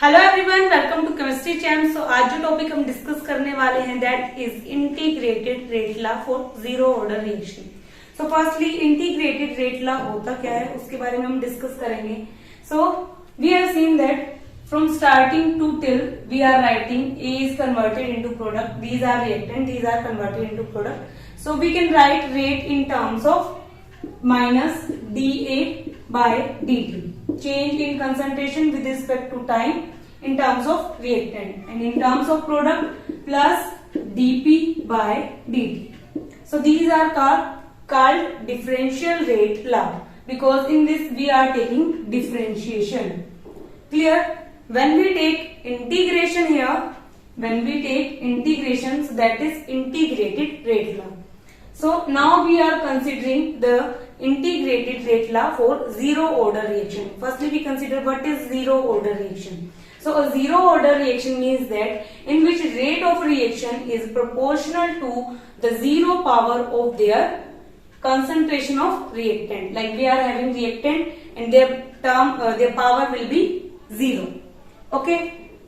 Hello everyone, welcome to chemistry champ. So आज जो topic हम डिस्कस करने वाले हैं that is integrated rate law for zero order reaction. So firstly integrated rate law होता क्या है उसके बारे में हम डिस्कस करेंगे। So we have seen that from starting to till we are writing A is converted into product, these are reactant, these are converted into product. So we can write rate in terms of minus dA by dt, change in concentration with respect to time in terms of reactant, and in terms of product plus dP by dt. So these are called differential rate law because in this we are taking differentiation. Clear? When we take integration here, when we take integration, so that is integrated rate law. So now we are considering the integrated rate law for zero order reaction. Firstly, we consider what is zero order reaction. So a zero order reaction means that in which rate of reaction is proportional to the zero power of their concentration of reactant. Like we are having reactant and their power will be zero. Okay.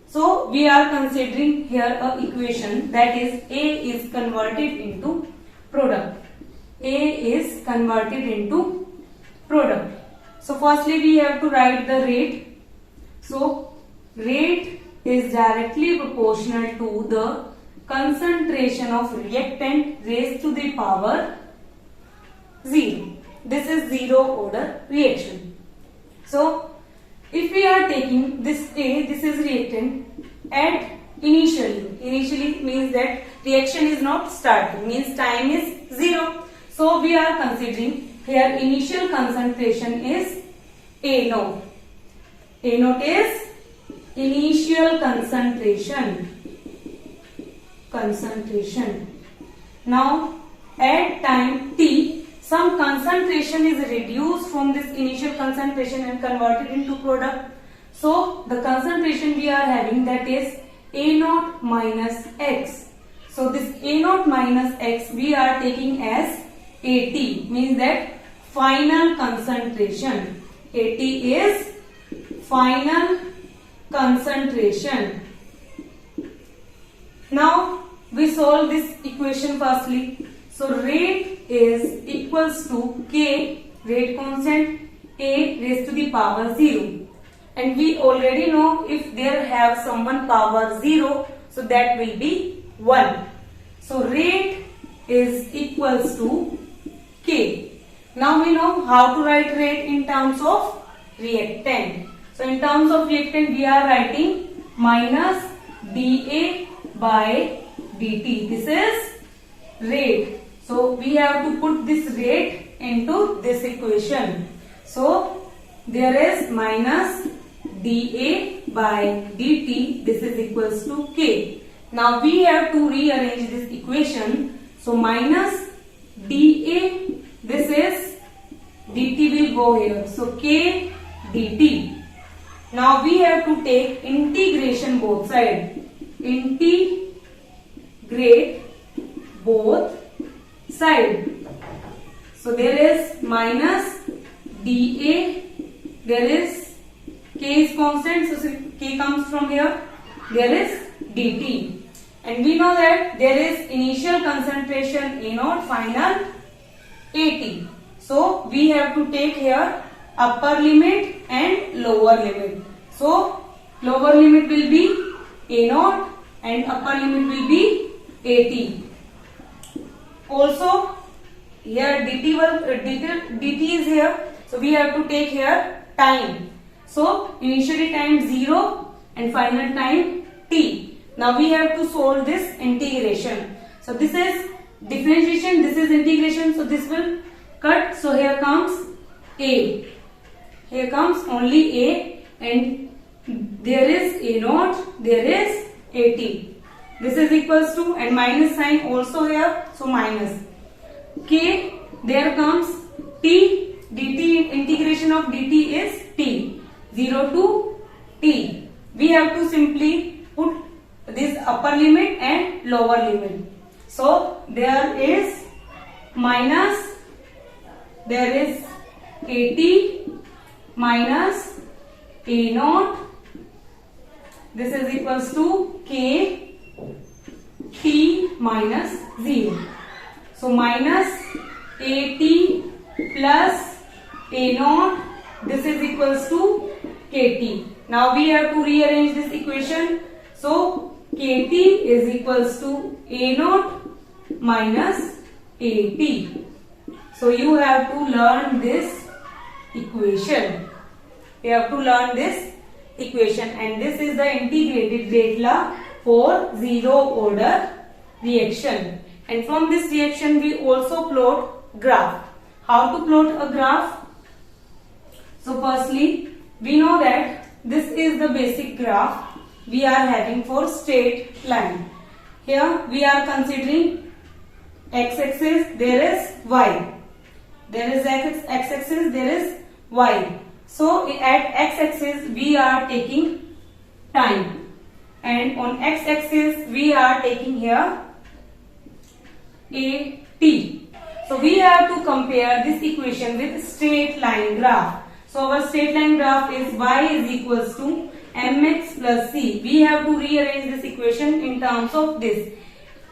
So we are considering here a equation that is A is converted into product. A is converted into product. So firstly we have to write the rate. So rate is directly proportional to the concentration of reactant raised to the power 0. This is zero order reaction. So if we are taking this A, this is reactant at initially means that reaction is not starting, means time is 0. So we are considering here initial concentration is A naught. A naught is initial concentration. Now at time t, some concentration is reduced from this initial concentration and converted into product. So the concentration we are having that is A naught minus X. So this A naught minus X we are taking as AT, means that final concentration. AT is final concentration. Now we solve this equation firstly. So rate is equals to K, rate constant, A raised to the power 0. And we already know if there have someone power 0, so that will be 1. So rate is equals to K. Now we know how to write rate in terms of reactant. So in terms of reactant we are writing minus dA by dt. This is rate. So we have to put this rate into this equation. So there is minus dA by dt, this is equals to K. Now we have to rearrange this equation. So minus dA, this is dt will go here. So K dt. Now we have to take integration both sides. Integrate both sides. So there is minus dA, there is K is constant, so K comes from here. There is dt, and we know that there is initial concentration A naught, final AT. So we have to take here upper limit and lower limit. So lower limit will be A naught and upper limit will be AT. Also here dt is here, so we have to take here time. So initially time 0 and final time t. Now we have to solve this integration. So this is differentiation, this is integration, so this will cut. So here comes A, here comes only A, and there is A naught, there is AT. This is equals to, and minus sign also here, so minus K, there comes T, dt, integration of dt is T. 0 to t. We have to simply put this upper limit and lower limit. So there is minus, there is AT minus A naught this is equals to KT minus 0. So minus AT plus A0, this is equals to KT. Now we have to rearrange this equation. So KT is equals to A0 minus AT. So you have to learn this equation. You have to learn this equation, and this is the integrated rate law for zero order reaction. And from this reaction we also plot graph. How to plot a graph? So firstly, we know that this is the basic graph we are having for straight line. Here we are considering x-axis, there is y. There is x-axis, there is y. So at x-axis we are taking time, and on x-axis we are taking here AT. So we have to compare this equation with straight line graph. So our straight line graph is y is equals to mx plus c. We have to rearrange this equation in terms of this.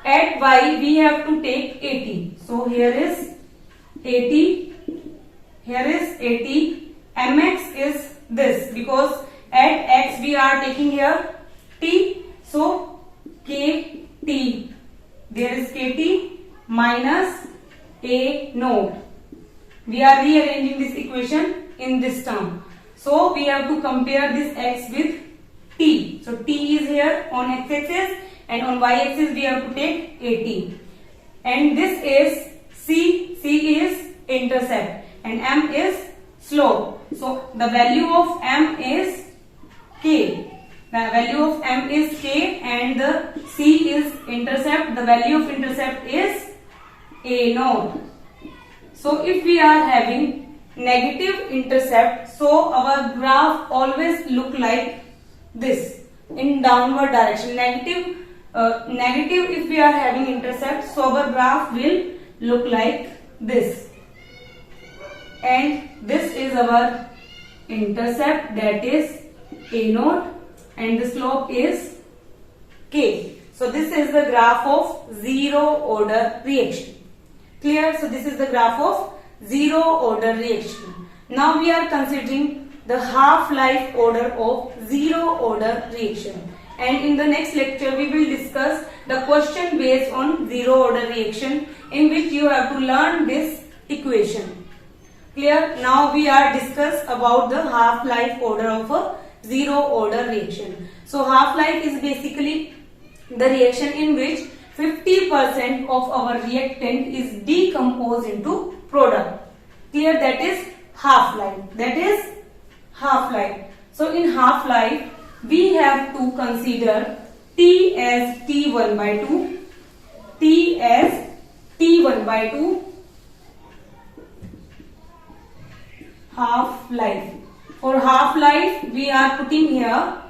At y we have to take AT. So here is AT, here is AT. Mx is this, because at x we are taking here t. So KT, there is KT minus A0. We are rearranging this equation in this term. So we have to compare this x with t. So t is here on x-axis, and on y-axis we have to take AT. And this is c. C is intercept and m is slope. So the value of m is k. The value of m is k, and the c is intercept. The value of intercept is A0. So if we are having negative intercept, so our graph always look like this, in downward direction. Negative if we are having intercept, so our graph will look like this. And this is our intercept, that is A0, and the slope is k. So this is the graph of zero order reaction. Clear? So this is the graph of zero order reaction. Now we are considering the half-life order of zero order reaction. And in the next lecture we will discuss the question based on zero order reaction, in which you have to learn this equation. Clear? Now we are discuss about the half-life order of a zero order reaction. So half-life is basically the reaction in which 50% of our reactant is decomposed into product. Clear? That is half-life. That is half-life. So in half-life we have to consider T as T1 by 2, T as T1 by 2, half-life. For half-life we are putting here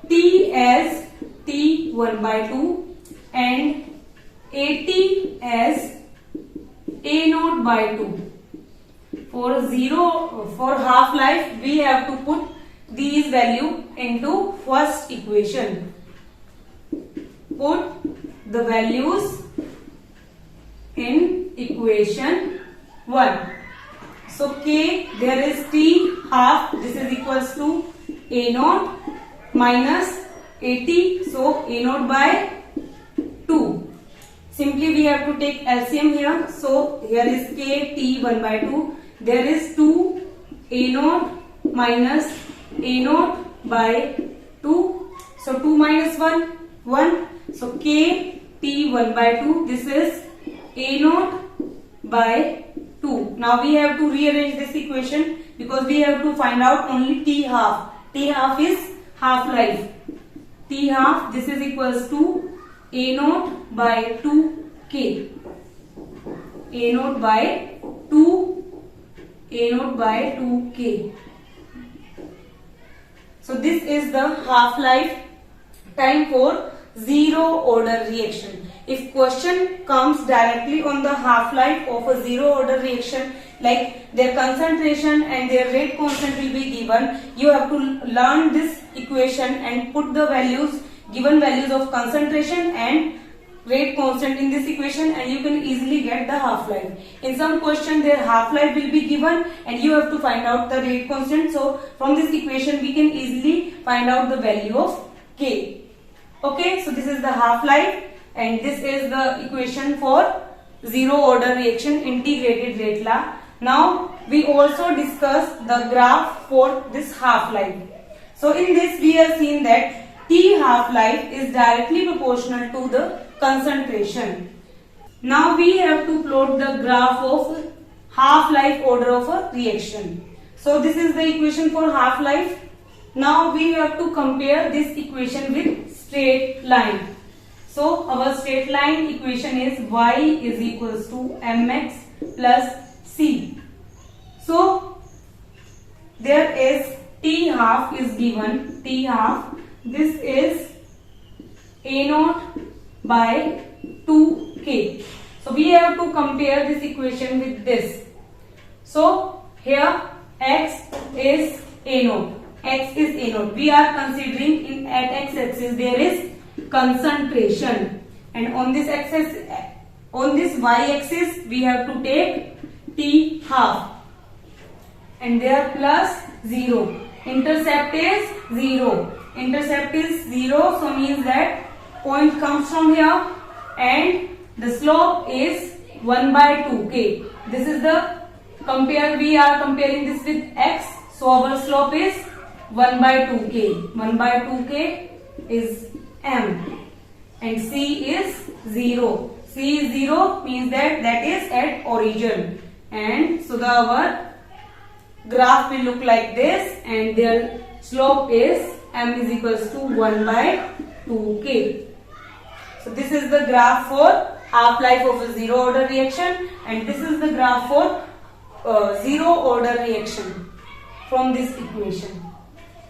T as T1 by 2 and AT as A0 by 2. For half-life we have to put these value into first equation. Put the values in equation 1. So K, there is T half, this is equals to A0 minus AT, so A0 by 2. Simply we have to take LCM here. So here is K, T 1 by 2. There is 2 A0 minus A0 by 2. So 2 minus 1, 1. So K, T 1 by 2. This is A0 by 2. Now we have to rearrange this equation, because we have to find out only T half. T half is half-life. T half, this is equals to A0 by 2K. A0 by 2, A0 by 2K. So this is the half-life time for zero order reaction. If question comes directly on the half-life of a zero order reaction, like their concentration and their rate constant will be given. You have to learn this equation and put the values, given values of concentration and rate constant in this equation, and you can easily get the half-life. In some question their half-life will be given and you have to find out the rate constant. So from this equation we can easily find out the value of K. Okay, so this is the half-life and this is the equation for zero order reaction, integrated rate law. Now we also discussed the graph for this half-life. So in this we have seen that T half-life is directly proportional to the concentration. Now we have to plot the graph of half-life order of a reaction. So this is the equation for half-life. Now we have to compare this equation with straight line. So our straight line equation is y is equals to mx plus c. So there is T half is given, T half, this is A naught by 2K. So we have to compare this equation with this. So here x is A naught, x is A naught. We are considering at x axis there is concentration, and on this axis, on this y axis we have to take T half, and there plus 0. Intercept is 0. Intercept is 0, so means that point comes from here and the slope is 1 by 2k. This is the we are comparing this with x, so our slope is 1 by 2k. 1 by 2k is m and c is 0. C is 0 means that is at origin, and so our graph will look like this, and their slope is m is equals to 1 by 2k. So this is the graph for half-life of a zero order reaction, and this is the graph for zero order reaction from this equation.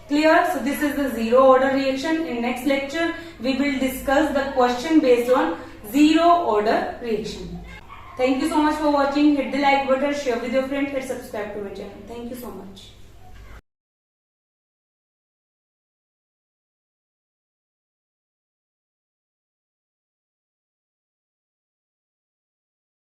Clear? So this is the zero order reaction. In next lecture we will discuss the question based on zero order reaction. Thank you so much for watching. Hit the like button, share with your friends, and subscribe to my channel. Thank you so much.